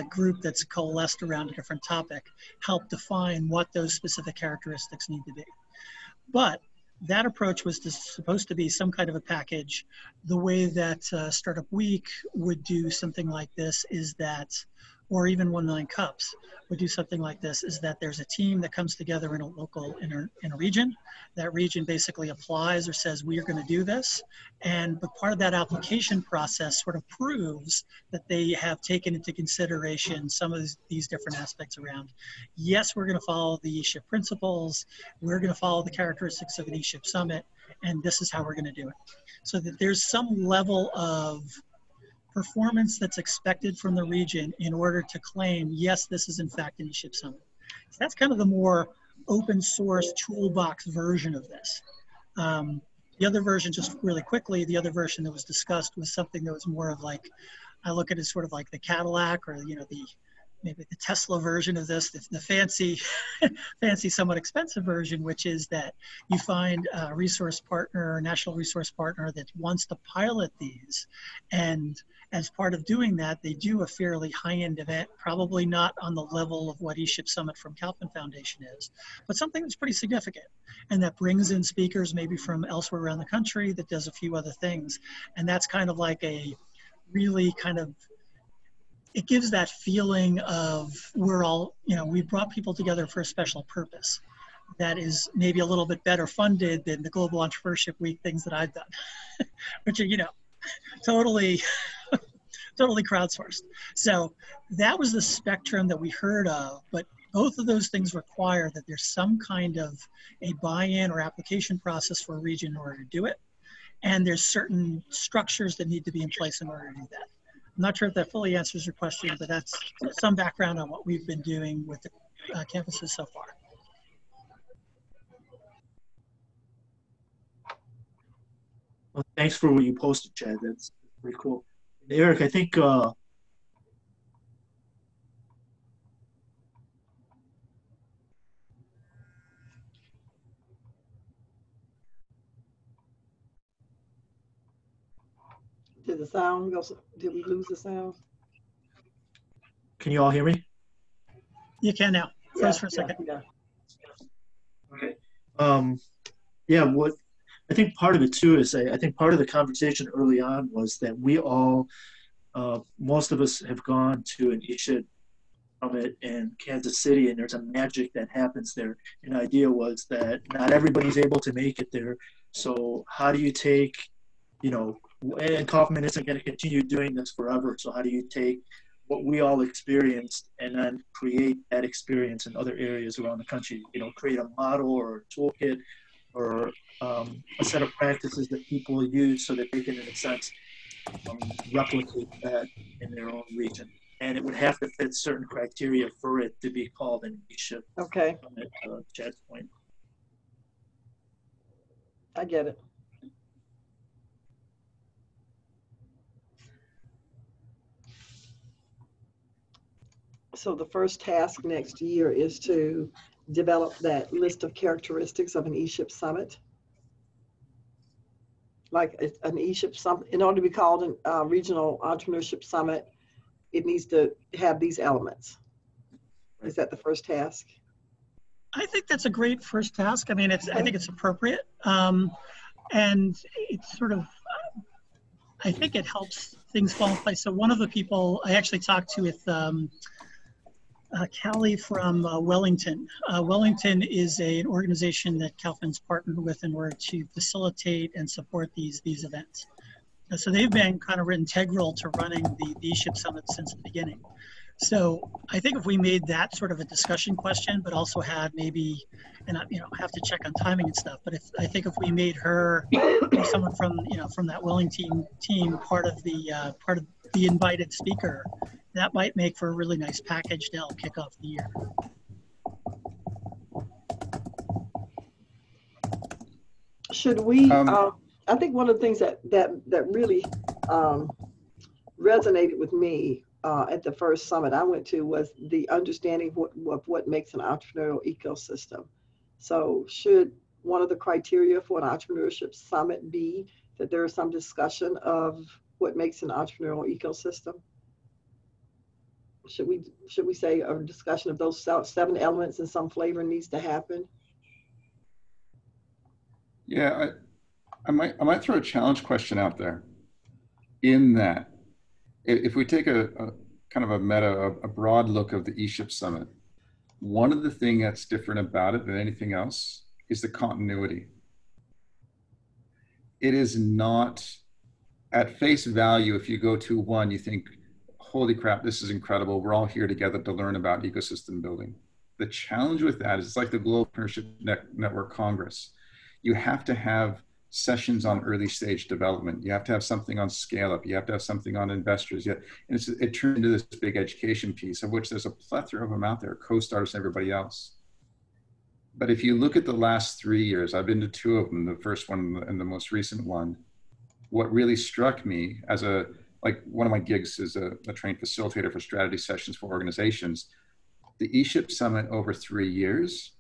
group that's coalesced around a different topic, help define what those specific characteristics need to be. But that approach was supposed to be some kind of a package. The way that Startup Week would do something like this is that, or even 1 Million Cups would do something like this, is that there's a team that comes together in a local, in a region. That region basically applies or says, we are going to do this. But part of that application process sort of proves that they have taken into consideration some of these different aspects around, yes, we're going to follow the ESHIP principles, we're going to follow the characteristics of an ESHIP summit, and this is how we're going to do it. So that there's some level of performance that's expected from the region in order to claim, yes, this is in fact an ESHIP summit. So that's kind of the more open source toolbox version of this. The other version, just really quickly, the other version that was discussed was something that was more of like, I look at it as sort of like the Cadillac, or, you know, maybe the Tesla version of this, the fancy, somewhat expensive version, which is that you find a resource partner, national resource partner that wants to pilot these. And as part of doing that, they do a fairly high-end event, probably not on the level of what ESHIP Summit from Kalpin Foundation is, but something that's pretty significant. And that brings in speakers maybe from elsewhere around the country, that does a few other things. And that's kind of like a really kind of, it gives that feeling of we're all, you know, we brought people together for a special purpose that is maybe a little bit better funded than the Global Entrepreneurship Week things that I've done, which are, you know, totally crowdsourced. So that was the spectrum that we heard of, but both of those things require that there's some kind of a buy-in or application process for a region in order to do it. And there's certain structures that need to be in place in order to do that. I'm not sure if that fully answers your question, but that's some background on what we've been doing with the campuses so far. Well, thanks for what you posted, Chad. That's pretty cool. Eric, I think Did the sound go? Did we lose the sound? can you all hear me? You can now. Froze for a second. Yeah. Okay. Yeah, what I think part of it too is I think part of the conversation early on was that we all, most of us have gone to an ESHIP summit in Kansas City, and there's a magic that happens there. An idea was that not everybody's able to make it there. So how do you take, you know, and Kaufman isn't going to continue doing this forever. So how do you take what we all experienced and then create that experience in other areas around the country? You know, create a model or a toolkit or a set of practices that people use so that they can, in a sense, replicate that in their own region. And it would have to fit certain criteria for it to be called an ESHIP. Okay. At Chad's point. I get it. So the first task next year is to develop that list of characteristics of an ESHIP summit. Like an ESHIP summit, in order to be called a regional entrepreneurship summit, it needs to have these elements. Is that the first task? I think that's a great first task. I mean, I think it's appropriate. And it's sort of, I think it helps things fall in place. So one of the people I actually talked to with Callie from Wellington. Wellington is an organization that Calvin's partnered with in order to facilitate and support these events. So they've been kind of integral to running the ESHIP Summit since the beginning. So I think if we made that sort of a discussion question, but also had maybe, and have to check on timing and stuff. But I think if we made her, someone from from that Wellington team part of the invited speaker, that might make for a really nice package to help kick off the year. Should we? I think one of the things that really resonated with me at the first summit I went to was the understanding of what makes an entrepreneurial ecosystem. So should one of the criteria for an entrepreneurship summit be that there is some discussion of what makes an entrepreneurial ecosystem? Should we say a discussion of those 7 elements in some flavor needs to happen? Yeah, I might throw a challenge question out there. In that, if we take a kind of a broad look of the ESHIP Summit, one of the things that's different about it than anything else is the continuity. It is not at face value. If you go to one, you think, holy crap, this is incredible. We're all here together to learn about ecosystem building. The challenge with that is it's like the Global Partnership Network Congress. You have to have sessions on early stage development. You have to have something on scale up. You have to have something on investors. And it turned into this big education piece of which there's a plethora of them out there, co-starters and everybody else. But if you look at the last 3 years, I've been to 2 of them, the first one and the most recent one. What really struck me as one of my gigs is a trained facilitator for strategy sessions for organizations. The ESHIP Summit over 3 years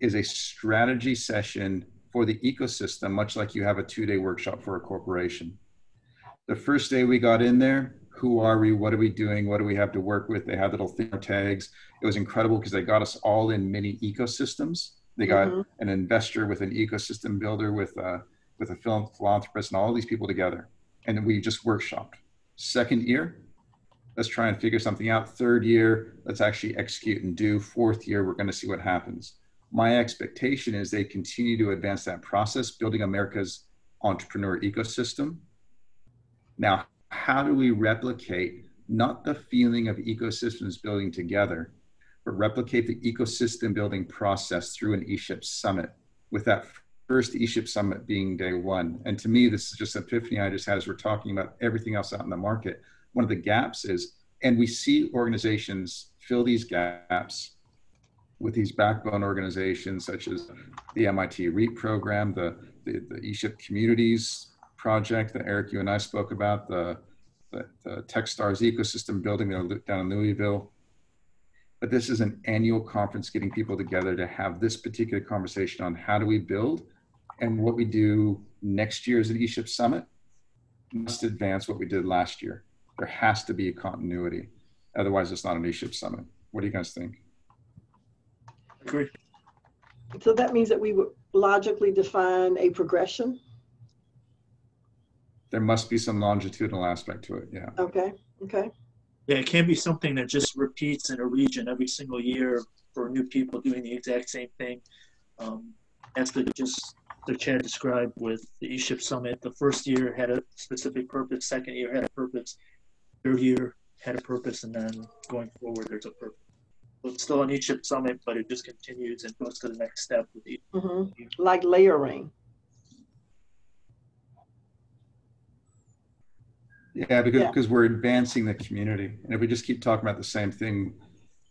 is a strategy session for the ecosystem, much like you have a 2-day workshop for a corporation. The first day we got in there, who are we, what are we doing, what do we have to work with? They had little theme tags. It was incredible because they got us all in mini ecosystems. They got an investor with an ecosystem builder with a philanthropist and all these people together. And then we just workshopped. Second year, let's try and figure something out. Third year, let's actually execute and do. Fourth year, we're going to see what happens. My expectation is they continue to advance that process, building America's entrepreneur ecosystem. Now, how do we replicate not the feeling of ecosystems building together, but replicate the ecosystem building process through an ESHIP Summit, with that first ESHIP Summit being day 1. And to me, this is just an epiphany I just had as we're talking about everything else out in the market. One of the gaps is, and we see organizations fill these gaps with these backbone organizations such as the MIT REAP program, the ESHIP Communities project that Eric, you and I spoke about, the Techstars ecosystem building down in Louisville. But this is an annual conference getting people together to have this particular conversation on how do we build, and what we do next year as an ESHIP Summit must advance what we did last year. There has to be a continuity. Otherwise, it's not an ESHIP Summit. What do you guys think? Agree. So that means that we would logically define a progression? There must be some longitudinal aspect to it, yeah. Okay. Yeah, it can't be something that just repeats in a region every single year for new people doing the exact same thing. That's the Chad described with the ESHIP Summit. The first year had a specific purpose, second year had a purpose, third year had a purpose, and then going forward there's a purpose. So it's still an ESHIP Summit, but it just continues and goes to the next step with each. Like layering. Yeah, because we're advancing the community. And if we just keep talking about the same thing,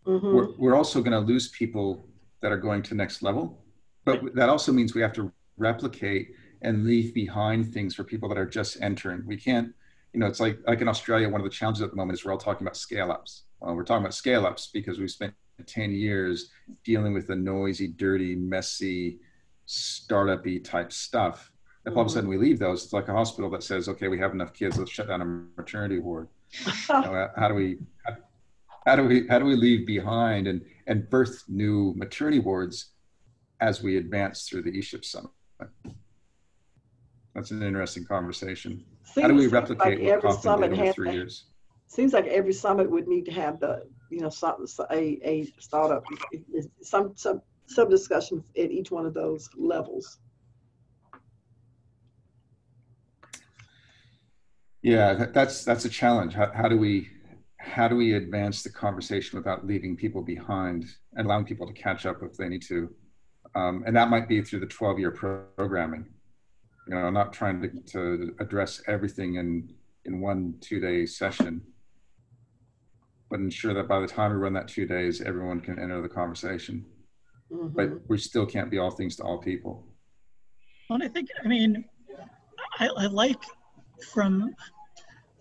we're also going to lose people that are going to next level. But that also means we have to replicate and leave behind things for people that are just entering. We can't, it's like in Australia, one of the challenges at the moment is we're all talking about scale-ups. We're talking about scale-ups because we've spent 10 years dealing with the noisy, dirty, messy, startup-y type stuff. If all of a sudden we leave those, it's like a hospital that says, okay, we have enough kids, let's shut down a maternity ward. How do we leave behind and birth new maternity wards as we advance through the ESHIP Summit? That's an interesting conversation. How do we replicate what Kaufman did over 3 years? seems like every summit would need to have the, a startup, some discussion at each one of those levels. Yeah, that's a challenge. How do we advance the conversation without leaving people behind and allowing people to catch up if they need to? And that might be through the 12-year programming. I'm not trying to address everything in one 2-day session, but ensure that by the time we run that 2 days, everyone can enter the conversation. Mm-hmm. But we still can't be all things to all people. Well, I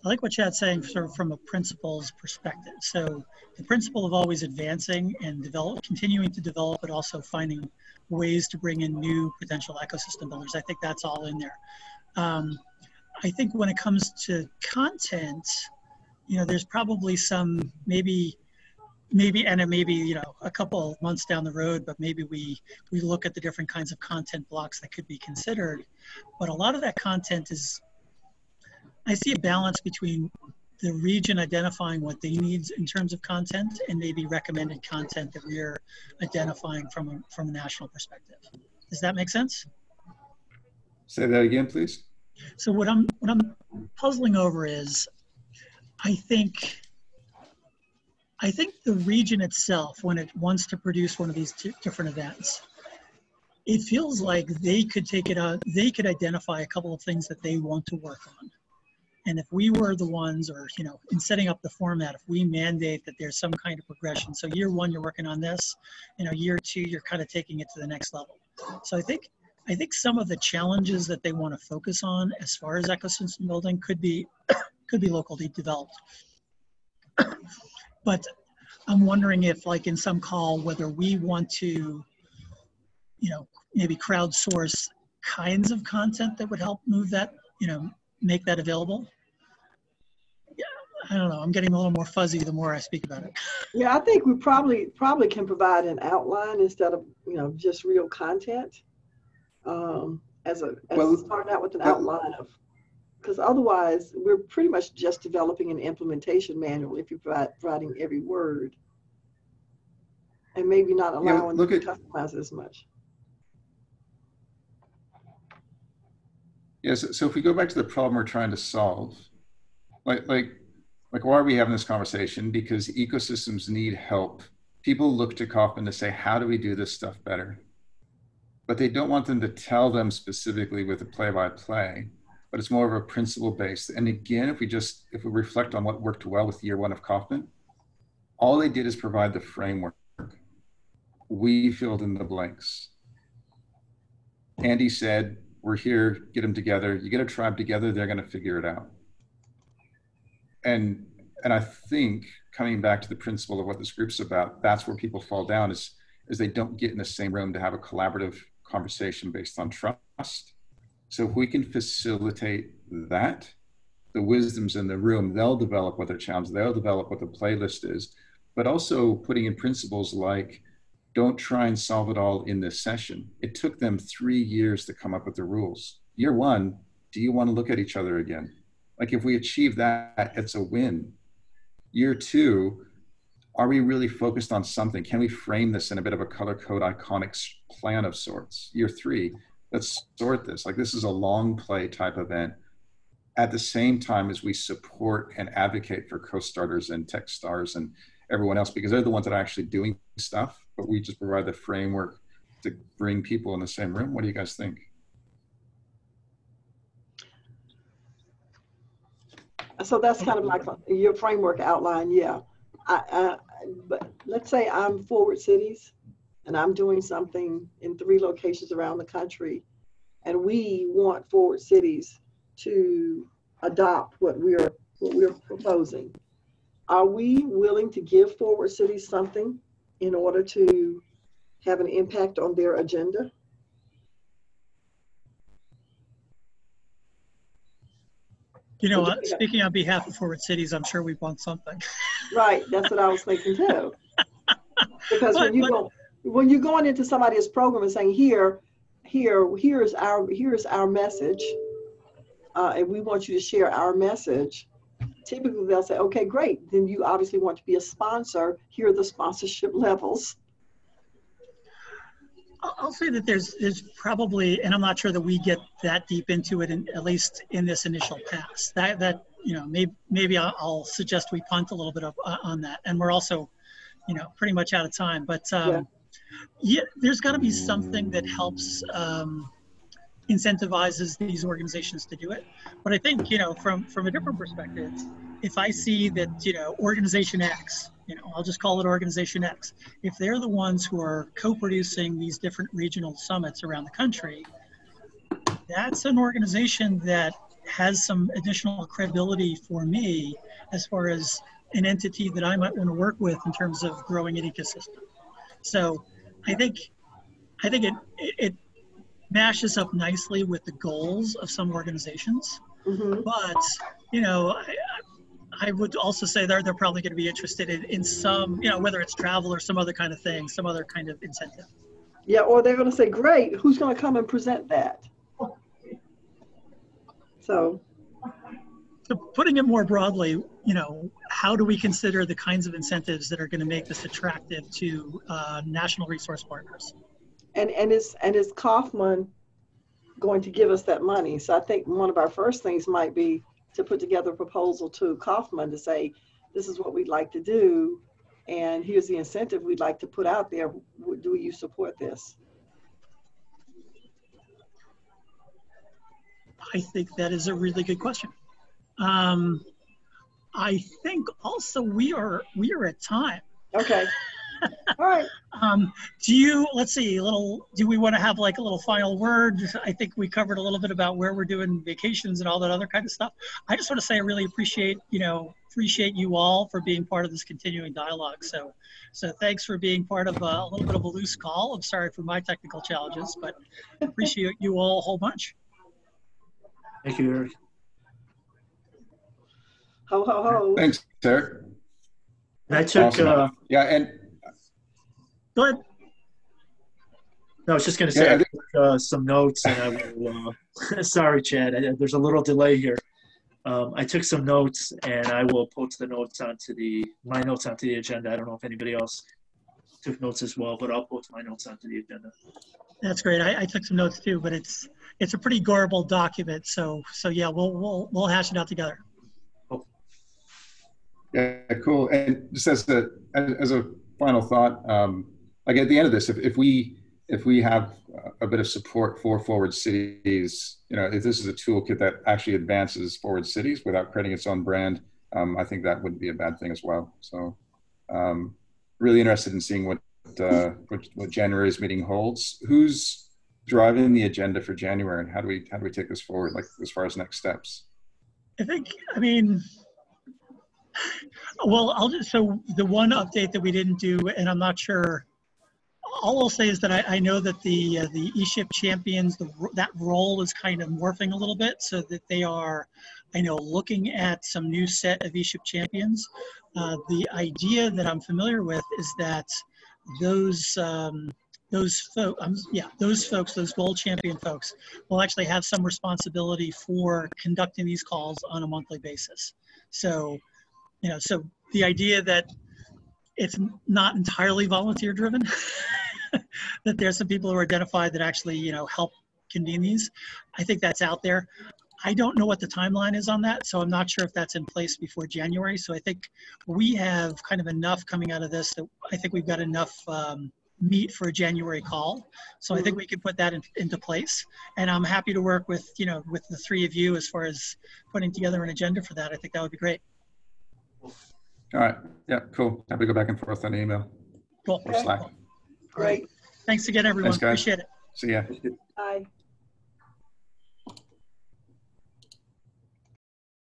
like what Chad's saying, sort of from a principal's perspective. So the principle of always advancing and continuing to develop, but also finding ways to bring in new potential ecosystem builders. I think that's all in there. I think when it comes to content, there's probably some maybe a couple of months down the road, but maybe we look at the different kinds of content blocks that could be considered. But a lot of that content I see a balance between the region identifying what they need in terms of content and maybe recommended content that we're identifying from a national perspective. Does that make sense? Say that again, please. So what I'm puzzling over is, I think the region itself, when it wants to produce one of these different events, it feels like they could take it out. They could identify a couple of things that they want to work on. And if we were the ones, or, in setting up the format, if we mandate that there's some kind of progression, so year 1, you're working on this, year 2, you're kind of taking it to the next level. So I think some of the challenges that they want to focus on as far as ecosystem building could be locally developed. But I'm wondering if, like in some call, whether we want to, maybe crowdsource kinds of content that would help move that, make that available. Yeah, I don't know. I'm getting a little more fuzzy the more I speak about it. Yeah, I think we probably can provide an outline instead of just real content. Starting out with an outline of, because otherwise we're pretty much just developing an implementation manual if you're providing every word, and maybe not allowing them to customize as much. Yes. So if we go back to the problem we're trying to solve, like why are we having this conversation? Because ecosystems need help. People look to Kauffman to say, how do we do this stuff better? But they don't want them to tell them specifically with a play-by-play, but it's more of a principle based. And again, if we reflect on what worked well with year 1 of Kauffman, all they did is provide the framework. We filled in the blanks. Andy said, we're here, get them together. You get a tribe together, they're going to figure it out. And I think coming back to the principle of what this group's about, that's where people fall down is they don't get in the same room to have a collaborative conversation based on trust. So if we can facilitate that, the wisdom's in the room, they'll develop what their challenge, they'll develop what the playlist is, but also putting in principles like, don't try and solve it all in this session. It took them 3 years to come up with the rules. Year 1, do you want to look at each other again? Like if we achieve that, it's a win. Year 2, are we really focused on something? Can we frame this in a bit of a color code iconic plan of sorts? Year 3, let's sort this. Like this is a long play type event at the same time as we support and advocate for co-starters and tech stars and everyone else, because they're the ones that are actually doing stuff, but we just provide the framework to bring people in the same room. What do you guys think? So that's kind of like your framework outline, yeah. But let's say I'm Forward Cities and I'm doing something in 3 locations around the country, and we want Forward Cities to adopt what we're proposing. Are we willing to give Forward Cities something in order to have an impact on their agenda? Speaking on behalf of Forward Cities, I'm sure we want something. Right, that's what I was thinking too. Because when you're going into somebody's program and saying, here's our message, and we want you to share our message, typically they'll say, okay, great. Then you obviously want to be a sponsor. Here are the sponsorship levels. I'll say that there's probably, and I'm not sure that we get that deep into it, at least in this initial pass. That you know, maybe I'll suggest we punt a little bit on that. And we're also, you know, pretty much out of time. But yeah, there's got to be something that helps incentivizes these organizations to do it. But I think, you know, from a different perspective, if I see that, you know, organization X, you know, I'll just call it organization X, if they're the ones who are co-producing these different regional summits around the country, that's an organization that has some additional credibility for me as far as an entity that I might want to work with in terms of growing an ecosystem. So I think it mashes up nicely with the goals of some organizations. Mm-hmm. But, you know, I would also say they're probably going to be interested in some, you know, whether it's travel or some other kind of thing, some other kind of incentive. Yeah, or they're going to say, great, who's going to come and present that? So putting it more broadly, you know, how do we consider the kinds of incentives that are going to make this attractive to national resource partners? And is Kaufman going to give us that money? So I think one of our first things might be to put together a proposal to Kaufman to say, this is what we'd like to do, and here's the incentive we'd like to put out there. Do you support this? I think that is a really good question. I think also we are at time. Okay. All right. Let's see, do we want to have like a little final word? I think we covered a little bit about where we're doing vacations and all that other kind of stuff. I just want to say I really appreciate you all for being part of this continuing dialogue. So thanks for being part of a little bit of a loose call. I'm sorry for my technical challenges, but I appreciate you all a whole bunch. Thank you, Eric. Ho, ho, ho. Thanks, Eric. And I took, Awesome. And go ahead. No, I was just going to say, Yeah, I took some notes, and I will, sorry, Chad, there's a little delay here. I took some notes, and I will post my notes onto the agenda. I don't know if anybody else took notes as well, but I'll post my notes onto the agenda. That's great. I took some notes too, but it's a pretty garbled document. So yeah, we'll hash it out together. Cool. Yeah, cool. And just as a final thought, like at the end of this, if we have a bit of support for Forward Cities, you know, if this is a toolkit that actually advances Forward Cities without creating its own brand, I think that wouldn't be a bad thing as well. So really interested in seeing what January's meeting holds. Who's driving the agenda for January, and how do we take this forward, like as far as next steps? So the one update that we didn't do, and I'm not sure, all I'll say is that I know that the ESHIP champions, that role is kind of morphing a little bit, so that they are, I know, looking at some new set of ESHIP champions. The idea that I'm familiar with is that those folks, those gold champion folks, will actually have some responsibility for conducting these calls on a monthly basis. So, you know, so the idea that it's not entirely volunteer driven, that there's some people who are identified that actually, you know, help convene these, I think that's out there. I don't know what the timeline is on that, so I'm not sure if that's in place before January. So I think we have kind of enough coming out of this that I think we've got enough meat for a January call. So I think we can put that into place. And I'm happy to work with, you know, with the three of you as far as putting together an agenda for that. I think that would be great. All right. Yeah, cool. Happy to go back and forth on email Cool. or Slack. Great. Thanks again, everyone. Thanks, guys. Appreciate it. See ya. Bye.